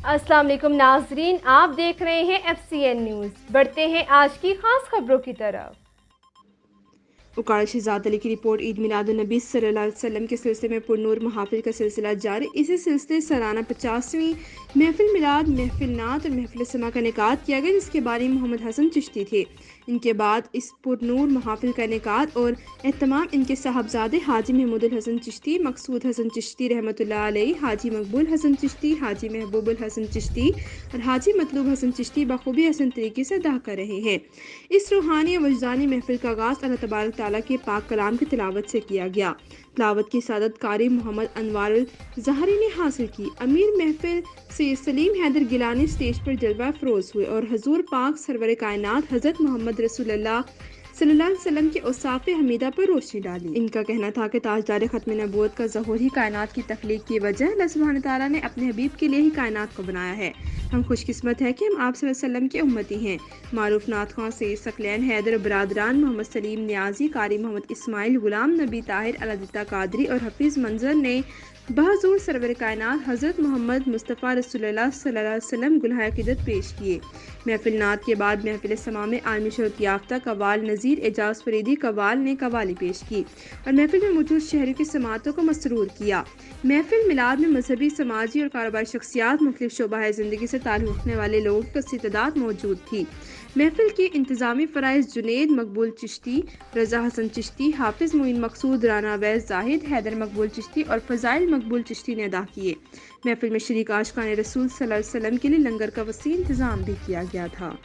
अस्सलाम वालेकुम नाजरीन, आप देख रहे हैं FCN न्यूज़। बढ़ते हैं आज की खास खबरों की तरफ। उकाड़ा शहजाद अली की रिपोर्ट। ईद मिलादुन्नबी सल्लल्लाहु अलैहि वसल्लम के सिलसिले में पुरनूर महाफिल का सिलसिला जारी। इसी सिलसिले सालाना 50वीं महफिल मिलाद, महफिल नात और महफिल समा का इनेकाद किया गया, जिसके बारी मोहम्मद हसन चिश्ती थे। इनके बाद इस पुरनूर महाफिल का इनेकाद और एहतमाम इनके साहबजादे हाजी महमूदुल हसन चिश्ती, मकसूद हसन चिश्ती रहमतुल्लाह अलैहि, हाजी मकबूल हसन चिश्ती, हाजी महबूबुल हसन चिश्ती और हाजी मतलूब हसन चिश्ती बखूबी हसन तरीके से अदा कर रहे हैं। इस रूहानी और वजदानी महफिल का आगाज़ अल्लाह तबारक ताला के पाक कलाम की तिलावत से किया गया। तिलावत की सादत कारी मोहम्मद अनवारुल ज़हरी ने हासिल की। अमीर महफिल से सलीम हैदर गिलानी स्टेज पर जलवा फरोज हुए और हजूर पाक सरवर कायनात हज़रत मोहम्मद रसूलुल्लाह सल्लल्लाहु अलैहि वसल्लम के औसाफ़े हमीदा पर रोशनी डाली। इनका कहना था कि ताजदार ख़त्म नबूवत का ज़हूर ही कायनात की तख्लीक की वजह अल्लाह सुब्हान तआला ने अपने हबीब के लिए ही कायनात को बनाया है। हम खुशकिस्मत है कि हम आप सल्लल्लाहु अलैहि वसल्लम के उम्मती हैं। मारूफ नात खां सैयद सकलैन हैदर बरादरान मोहम्मद सलीम नियाजी, कारी मोहम्मद इस्माइल, गुलाम नबी ताहिर, अलादिता कादरी और हफीज़ मंजर ने बहजूर सरवर कायनात हज़रत मोहम्मद मुस्तफ़ा रसूलुल्लाह सल्लल्लाहु अलैहि वसल्लम गुलहा अक़ीदत पेश किए। महफिल नात के बाद महफिल समा में आलमी शोहरत याफ्ता कव्वाल नज़ीर एजाज फरीदी कव्वाल ने कव्वाली पेश की और महफिल में मौजूद शहरों की समातों को मसरूर किया। महफिल मिलाद में मजहबी, समाजी और कारोबारी शख्सियात, मुख्तलिफ शोबा ज़िंदगी से ताल्लुक़ रखने वाले लोगों की कसीर तादाद मौजूद थी। महफिल के इंतज़ामी फ़राइज़ जुनैद मकबूल चिश्ती, रज़ा हसन चिश्ती, हाफिज़ मुइन मकसूद, राना अवैस जाहिद, हैदर मकबूल चिश्ती और फ़ज़ाइल मकबूल चिश्ती ने अदा किए। महफिल में शरीक आशिकाने रसूल सल्लल्लाहु अलैहि वसल्लम के लिए लंगर का वसी इंतज़ाम भी किया गया था।